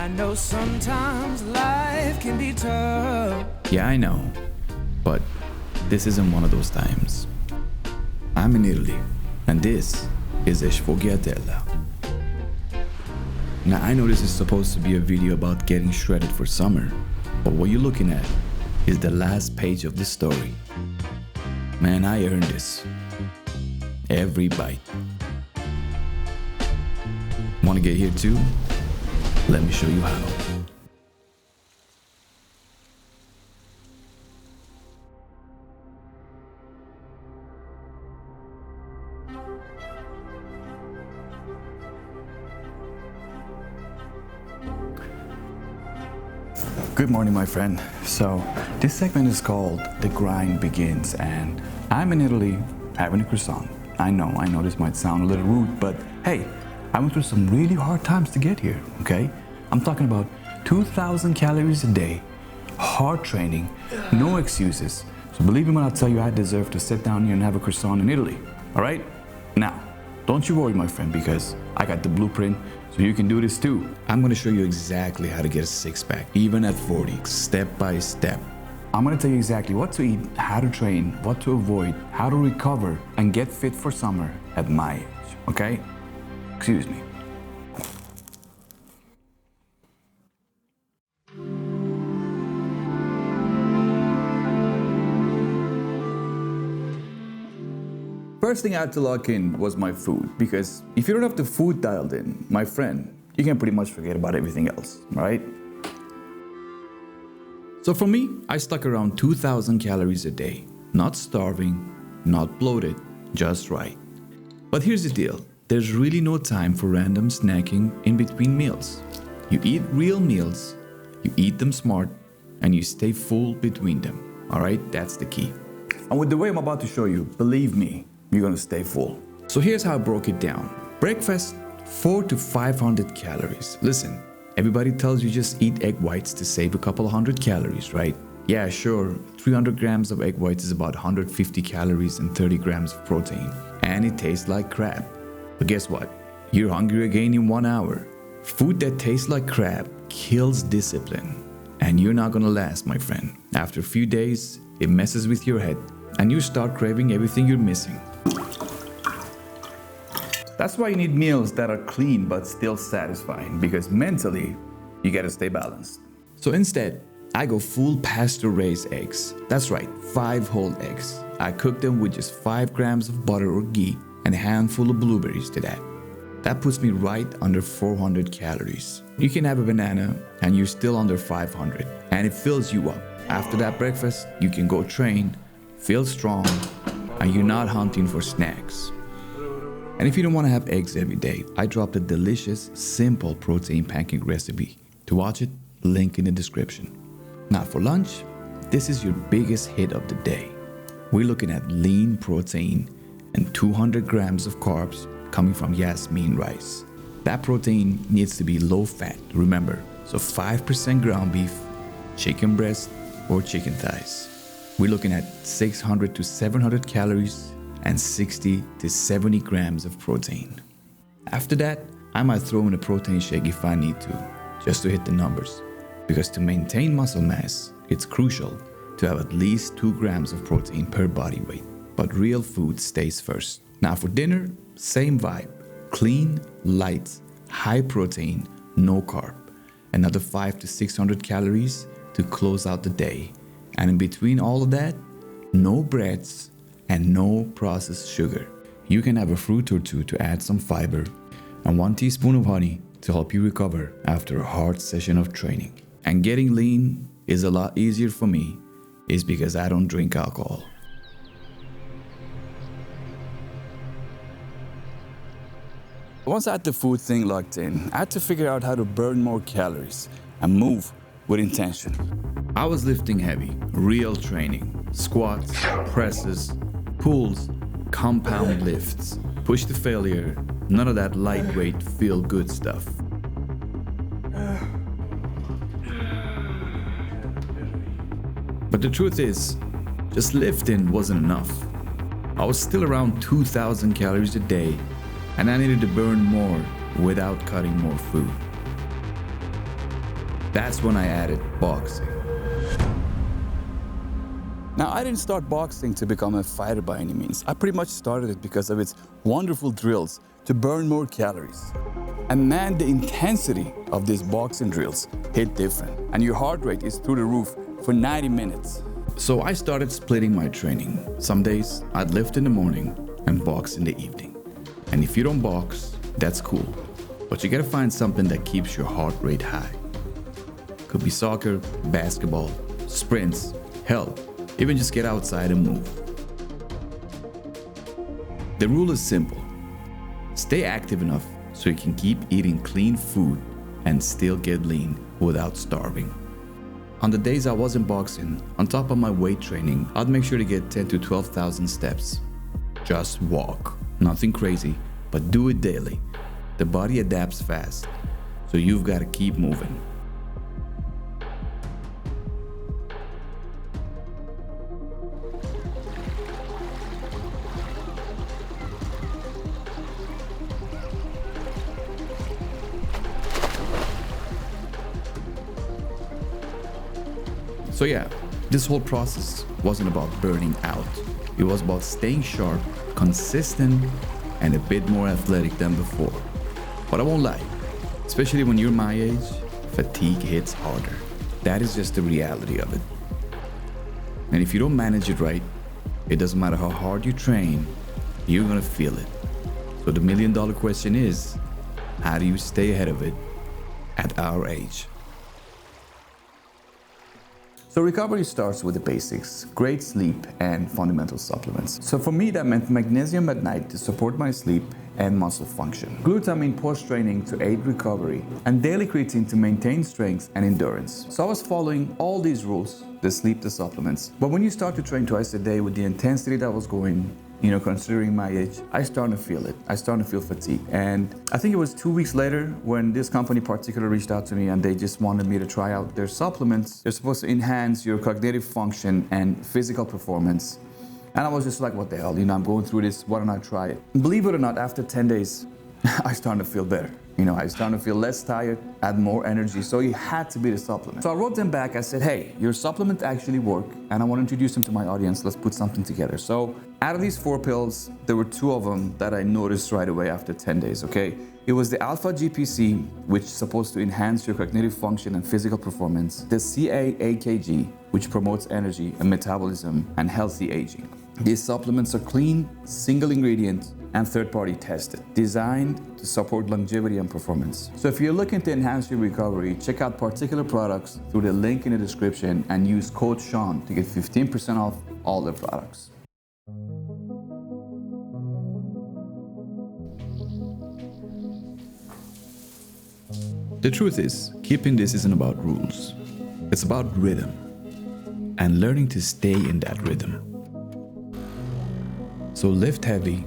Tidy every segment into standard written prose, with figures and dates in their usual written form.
I know sometimes life can be tough. Yeah, I know, but this isn't one of those times. I'm in Italy, and this is a sfogliatella. Now, I know this is supposed to be a video about getting shredded for summer, but what you're looking at is the last page of this story. Man, I earned this. Every bite. Want to get here too? Let me show you how. Good morning, my friend. So this segment is called The Grind Begins, and I'm in Italy having a croissant. I know this might sound a little rude, but hey, I went through some really hard times to get here, okay? I'm talking about 2,000 calories a day, hard training, no excuses. So believe me when I tell you I deserve to sit down here and have a croissant in Italy, all right? Now, don't you worry, my friend, because I got the blueprint, so you can do this too. I'm gonna show you exactly how to get a six-pack, even at 40, step by step. I'm gonna tell you exactly what to eat, how to train, what to avoid, how to recover, and get fit for summer at my age, okay? Excuse me. First thing I had to lock in was my food, because if you don't have the food dialed in, my friend, you can pretty much forget about everything else, right? So for me, I stuck around 2,000 calories a day. Not starving, not bloated, just right. But here's the deal. There's really no time for random snacking in between meals. You eat real meals, you eat them smart, and you stay full between them. All right, that's the key. And with the way I'm about to show you, believe me, you're gonna stay full. So here's how I broke it down. Breakfast, 400 to 500 calories. Listen, everybody tells you just eat egg whites to save a couple hundred calories, right? Yeah, sure, 300 grams of egg whites is about 150 calories and 30 grams of protein. And it tastes like crap. But guess what? You're hungry again in 1 hour. Food that tastes like crap kills discipline. And you're not gonna last, my friend. After a few days, it messes with your head and you start craving everything you're missing. That's why you need meals that are clean but still satisfying, because mentally, you gotta stay balanced. So instead, I go full pasture-raised eggs. That's right, 5 whole eggs. I cook them with just 5 grams of butter or ghee and a handful of blueberries to that. That puts me right under 400 calories. You can have a banana and you're still under 500, and it fills you up. After that breakfast, you can go train, feel strong, and you're not hunting for snacks. And if you don't want to have eggs every day, I dropped a delicious, simple protein pancake recipe. To watch it, link in the description. Now for lunch, this is your biggest hit of the day. We're looking at lean protein and 200 grams of carbs coming from yasmin rice. That protein needs to be low fat, remember, so 5% ground beef, chicken breast, or chicken thighs. We're looking at 600 to 700 calories and 60 to 70 grams of protein. After that, I might throw in a protein shake if I need to, just to hit the numbers. Because to maintain muscle mass, it's crucial to have at least 2 grams of protein per body weight. But real food stays first. Now for dinner, same vibe. Clean, light, high protein, no carb. Another 500 to 600 calories to close out the day. And in between all of that, no breads and no processed sugar. You can have a fruit or two to add some fiber and 1 teaspoon of honey to help you recover after a hard session of training. And getting lean is a lot easier for me is because I don't drink alcohol. Once I had the food thing locked in, I had to figure out how to burn more calories and move with intention. I was lifting heavy, real training, squats, presses, pulls, compound lifts, push to failure, none of that lightweight feel-good stuff. But the truth is, just lifting wasn't enough. I was still around 2,000 calories a day, and I needed to burn more without cutting more food. That's when I added boxing. Now, I didn't start boxing to become a fighter by any means. I pretty much started it because of its wonderful drills to burn more calories. And man, the intensity of these boxing drills hit different. And your heart rate is through the roof for 90 minutes. So I started splitting my training. Some days I'd lift in the morning and box in the evening. And if you don't box, that's cool. But you gotta find something that keeps your heart rate high. Could be soccer, basketball, sprints, hell, even just get outside and move. The rule is simple. Stay active enough so you can keep eating clean food and still get lean without starving. On the days I wasn't boxing, on top of my weight training, I'd make sure to get 10 to 12,000 steps. Just walk. Nothing crazy, but do it daily. The body adapts fast, so you've got to keep moving. So yeah, this whole process wasn't about burning out. It was about staying sharp, consistent, and a bit more athletic than before. But I won't lie, especially when you're my age, fatigue hits harder. That is just the reality of it. And if you don't manage it right, it doesn't matter how hard you train, you're gonna feel it. So the million-dollar question is, how do you stay ahead of it at our age? So recovery starts with the basics, great sleep and fundamental supplements. So for me, that meant magnesium at night to support my sleep and muscle function, glutamine post-training to aid recovery, and daily creatine to maintain strength and endurance. So I was following all these rules, the sleep, the supplements. But when you start to train twice a day with the intensity that was going, considering my age, I started to feel it. I started to feel fatigue. And I think it was 2 weeks later when this company PartiQlar reached out to me and they just wanted me to try out their supplements. They're supposed to enhance your cognitive function and physical performance. And I was just like, what the hell, I'm going through this, why don't I try it? Believe it or not, after 10 days, I started to feel better. I started to feel less tired, had more energy, so it had to be the supplement. So I wrote them back, I said, hey, your supplement actually worked, and I want to introduce them to my audience, let's put something together. So out of these 4 pills, there were 2 of them that I noticed right away after 10 days, okay? It was the Alpha GPC, which is supposed to enhance your cognitive function and physical performance, the CAAKG, which promotes energy and metabolism and healthy aging. These supplements are clean, single ingredient, and third-party tested, designed to support longevity and performance. So if you're looking to enhance your recovery, check out PartiQlar products through the link in the description and use code Sean to get 15% off all their products. The truth is, keeping this isn't about rules. It's about rhythm and learning to stay in that rhythm. So lift heavy,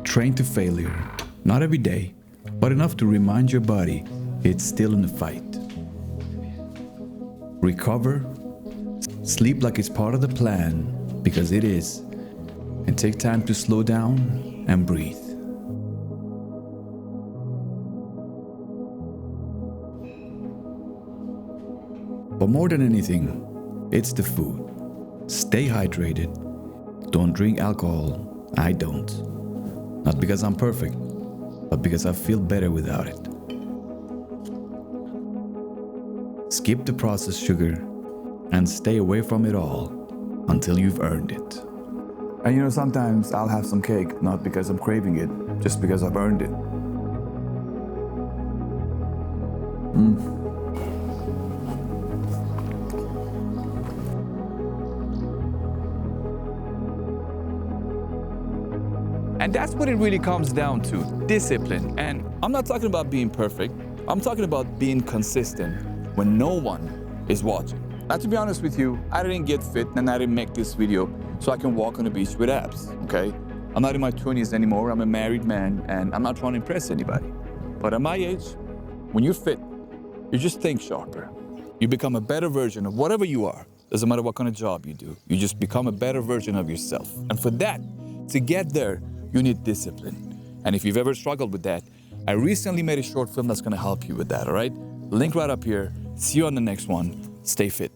train to failure, not every day, but enough to remind your body it's still in the fight. Recover, sleep like it's part of the plan, because it is, and take time to slow down and breathe. But more than anything, it's the food. Stay hydrated. Don't drink alcohol. I don't. Not because I'm perfect, but because I feel better without it. Skip the processed sugar and stay away from it all until you've earned it. And sometimes I'll have some cake, not because I'm craving it, just because I've earned it. And that's what it really comes down to, discipline. And I'm not talking about being perfect. I'm talking about being consistent when no one is watching. Now, to be honest with you, I didn't get fit and I didn't make this video so I can walk on the beach with abs, okay? I'm not in my 20s anymore. I'm a married man and I'm not trying to impress anybody. But at my age, when you're fit, you just think sharper. You become a better version of whatever you are. Doesn't matter what kind of job you do. You just become a better version of yourself. And for that, to get there, you need discipline. And if you've ever struggled with that, I recently made a short film that's gonna help you with that, all right? Link right up here. See you on the next one. Stay fit.